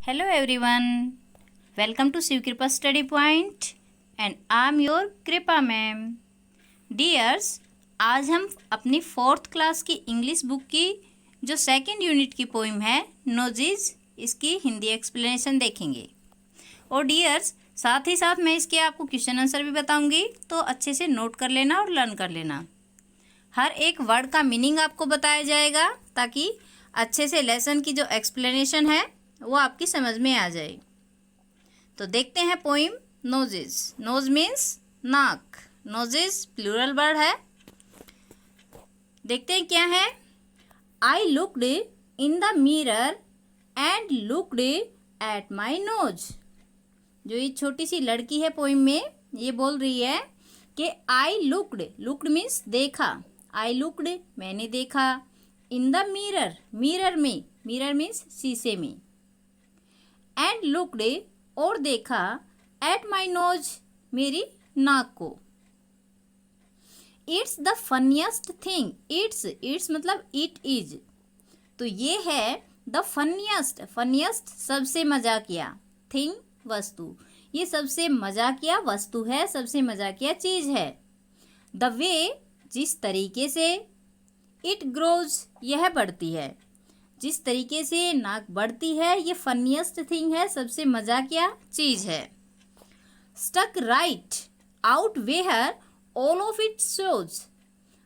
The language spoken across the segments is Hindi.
Hello everyone, welcome to Shiv Kripa Study Point and I am your कृपा मैम। डियर्स, आज हम अपनी 4th क्लास की इंग्लिश बुक की जो सेकंड यूनिट की पोइम है नोजिज, इसकी हिंदी एक्सप्लेनेशन देखेंगे। और डियर्स, साथ ही साथ मैं इसके आपको क्वेश्चन आंसर भी बताऊंगी, तो अच्छे से नोट कर लेना और लर्न कर लेना। हर एक वर्ड का मीनिंग आपको बताया जाएगा ताकि अच्छे से लेसन की जो एक्सप्लेनेशन है वो आपकी समझ में आ जाए। तो देखते हैं पोइम नोजेस। नोज मीन्स नाक, नोजेस प्लूरल वर्ड है। देखते हैं क्या है। आई looked in the mirror and looked at my nose. जो ये छोटी सी लड़की है पोइम में, ये बोल रही है कि आई लुक्ड, लुक्ड मीन्स देखा, आई लुक्ड मैंने देखा, इन द मिरर, मिरर में, मिरर मीन्स शीशे में, एंड लुक्ड और देखा, एट माई नोज मेरी नाक को। It's the funniest thing, it's मतलब इट इज, तो ये है द फनीस्ट, फनीस्ट सबसे मजाकिया, थिंग वस्तु, ये सबसे मजाकिया वस्तु है, सबसे मजाकिया चीज है। द वे जिस तरीके से, इट ग्रोज यह बढ़ती है, जिस तरीके से नाक बढ़ती है ये फनीस्ट थिंग है, सबसे मजाकिया चीज है। Stuck right out where all of it shows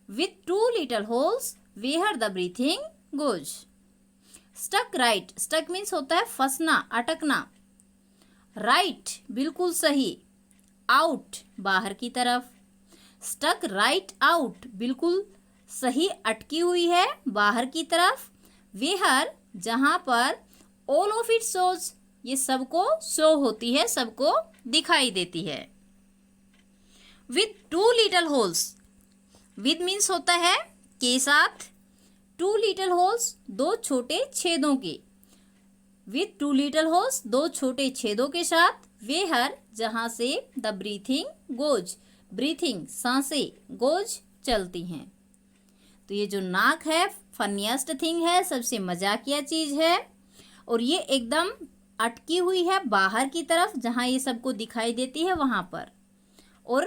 with 2 little holes where the breathing goes. Stuck right, stuck means होता है फंसना, अटकना। राइट बिल्कुल सही, आउट बाहर की तरफ, स्टक राइट आउट बिल्कुल सही अटकी हुई है बाहर की तरफ, वेहर जहां पर, ऑल ऑफ इट शोज ये सबको शो होती है, सबको दिखाई देती है। With 2 little holes, with means होता है के साथ, 2 little होल्स 2 छोटे छेदों के, विथ 2 little होल्स 2 छोटे छेदों के साथ, वेहर जहां से, द ब्रीथिंग गोज, ब्रीथिंग सांसें, गोज चलती हैं। तो ये जो नाक है फनीस्ट थिंग है, सबसे मजाकिया चीज है, और ये एकदम अटकी हुई है बाहर की तरफ जहां ये सबको दिखाई देती है वहां पर। और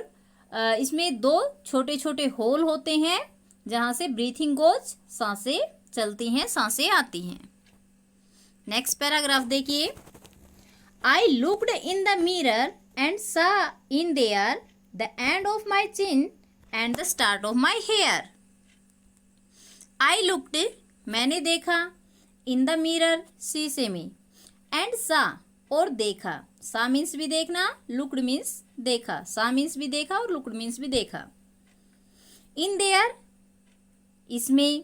इसमें 2 छोटे छोटे होल होते हैं जहां से ब्रीथिंग गोज, सांसें चलती हैं, सांसें आती हैं। नेक्स्ट पैराग्राफ देखिए। I looked in the mirror and saw in there the end of my chin and the start of my hair. I looked मैंने देखा, इन द मिरर शीशे में, एंड सा और देखा, सा मीन्स भी देखना, लुक्ड मीन्स देखा, सा मीन्स भी देखा और लुक्ड मीन्स भी देखा। इन देयर इसमें,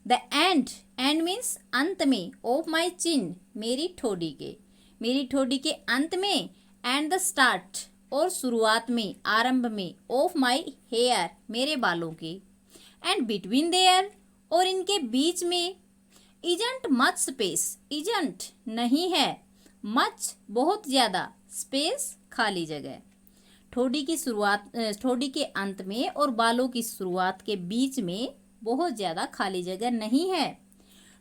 द एंड, एंड मीन्स अंत में, ऑफ माई चिन मेरी ठोड़ी के, मेरी ठोड़ी के अंत में, एंड द स्टार्ट और शुरुआत में, आरंभ में, ऑफ माई हेयर मेरे बालों के, एंड बिटवीन देयर और इनके बीच में, इजंट मच स्पेस, इजंट नहीं है, मच बहुत ज्यादा, स्पेस खाली जगह। ठोड़ी की शुरुआत, ठोड़ी के अंत में और बालों की शुरुआत के बीच में बहुत ज्यादा खाली जगह नहीं है।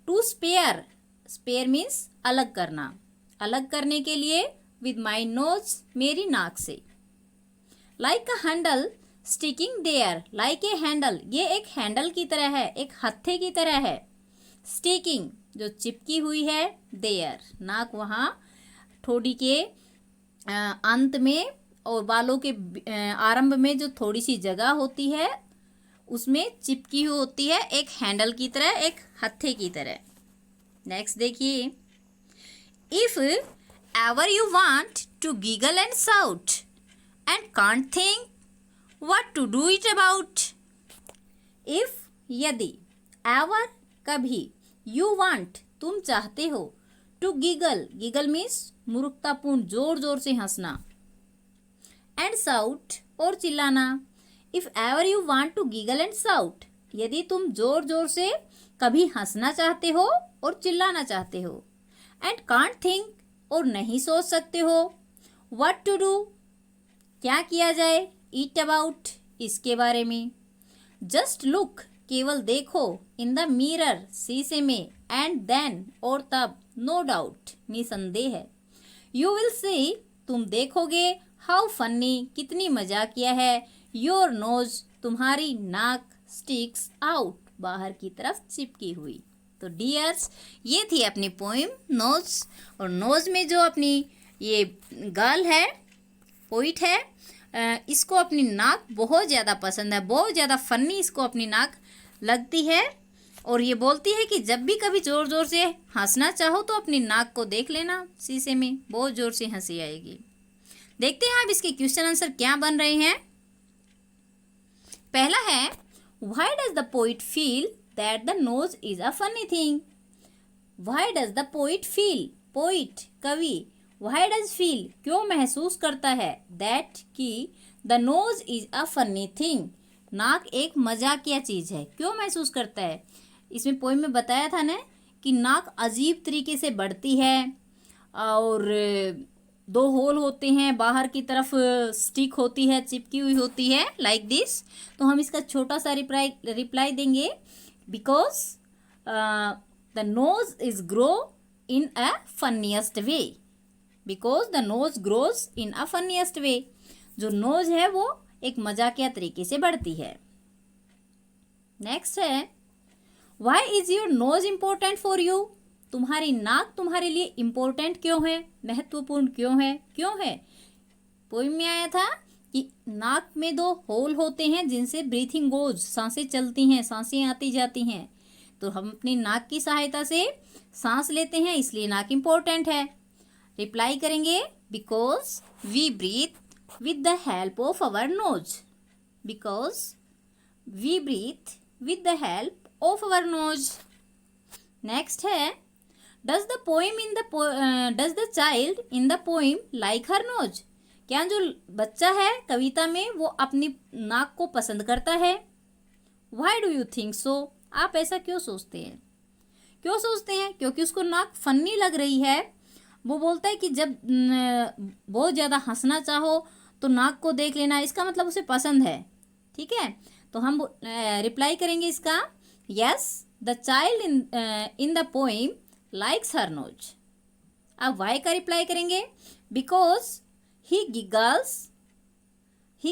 टू स्पेयर, स्पेयर मीन्स अलग करना, अलग करने के लिए, विद माई नोज मेरी नाक से। Like a handle sticking there, like a handle ये एक हैंडल की तरह है, एक हत्थे की तरह है। स्टिकिंग जो चिपकी हुई है, देयर नाक वहाँ ठोड़ी के अंत में और बालों के आरंभ में जो थोड़ी सी जगह होती है उसमें चिपकी हुई होती है, एक हैंडल की तरह, एक हत्थे की तरह। नेक्स्ट देखिए। If ever you want to giggle and shout and can't think what to do it about। if यदि, ever कभी, you want तुम चाहते हो, to giggle, giggle means मूर्खतापूर्ण जोर जोर से हंसना, and shout और चिल्लाना। if ever you want to giggle and shout यदि तुम जोर जोर से कभी हंसना चाहते हो और चिल्लाना चाहते हो, and can't think और नहीं सोच सकते हो, what to do क्या किया जाए, इट अबाउट इसके बारे में। जस्ट लुक केवल देखो, इन द मिरर शीशे में, एंड देन और तब, नो डाउट निसंदेह है, यू विल सी तुम देखोगे, हाउ फनी कितनी मजाकिया है, योर नोज तुम्हारी नाक, स्टिक्स आउट बाहर की तरफ चिपकी हुई। तो डियर्स, ये थी अपनी पोइम नोज। और नोज में जो अपनी ये गर्ल है, पोइट है, इसको अपनी नाक बहुत ज़्यादा पसंद है, बहुत ज़्यादा फनी इसको अपनी नाक लगती है। और ये बोलती है कि जब भी कभी ज़ोर ज़ोर से हंसना चाहो तो अपनी नाक को देख लेना शीशे में, बहुत ज़ोर से हंसी आएगी। देखते हैं अब इसके क्वेश्चन आंसर क्या बन रहे हैं। पहला है, why does the poet feel that the nose is a funny thing. Why does the poet feel, poet कवि, व्हाई डज फील क्यों महसूस करता है, दैट कि the nose is a funny thing नाक एक मजाकिया चीज़ है, क्यों महसूस करता है। इसमें पोइम में बताया था ना कि नाक अजीब तरीके से बढ़ती है और दो होल होते हैं, बाहर की तरफ स्टिक होती है, चिपकी हुई होती है, लाइक दिस। तो हम इसका छोटा सा रिप्लाई देंगे, because the nose is grow in a funniest way, because the nose grows in a funniest way. जो नोज है वो एक मजाकिया तरीके से बढ़ती है। नेक्स्ट है, why is your nose important for you. तुम्हारी नाक तुम्हारे लिए इम्पोर्टेंट क्यों है, महत्वपूर्ण क्यों है, क्यों है। पोइम में आया था कि नाक में दो होल होते हैं जिनसे ब्रीथिंग गोज, सांसें चलती हैं, सांसें आती जाती हैं। तो हम अपनी नाक की सहायता से सांस लेते हैं, इसलिए नाक इम्पोर्टेंट है। रिप्लाई करेंगे, because we breathe with the help of our nose, because we breathe with the help of our nose. Next है, does the child in the poem like her nose. क्या जो बच्चा है कविता में वो अपनी नाक को पसंद करता है। Why do you think so, आप ऐसा क्यों सोचते हैं, क्यों सोचते हैं, क्योंकि उसको नाक फनी लग रही है। वो बोलता है कि जब बहुत ज़्यादा हंसना चाहो तो नाक को देख लेना, इसका मतलब उसे पसंद है। ठीक है, तो हम रिप्लाई करेंगे इसका, yes the child in the poem likes her nose. अब वाई का रिप्लाई करेंगे, because he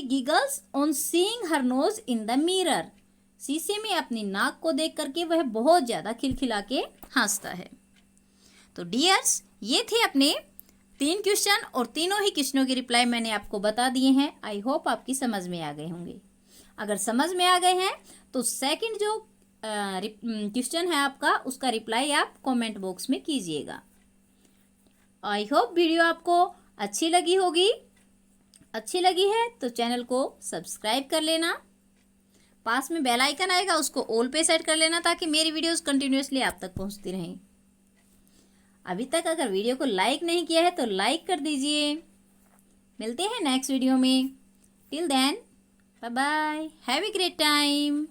giggles on seeing her nose in the mirror. शीशे में अपनी नाक को देख करके वह बहुत ज़्यादा खिलखिला के हंसता है। तो डियर्स, ये थे अपने 3 क्वेश्चन और तीनों ही क्वेश्चनों के रिप्लाई मैंने आपको बता दिए हैं। आई होप आपकी समझ में आ गए होंगे। अगर समझ में आ गए हैं तो सेकंड जो क्वेश्चन है आपका, उसका रिप्लाई आप कमेंट बॉक्स में कीजिएगा। आई होप वीडियो आपको अच्छी लगी होगी। अच्छी लगी है तो चैनल को सब्सक्राइब कर लेना, पास में बेल आइकन आएगा उसको ऑल पे सेट कर लेना ताकि मेरी वीडियोस कंटिन्यूअसली आप तक पहुंचती रहें। अभी तक अगर वीडियो को लाइक नहीं किया है तो लाइक कर दीजिए। मिलते हैं नेक्स्ट वीडियो में। Till then, bye bye, have a great time.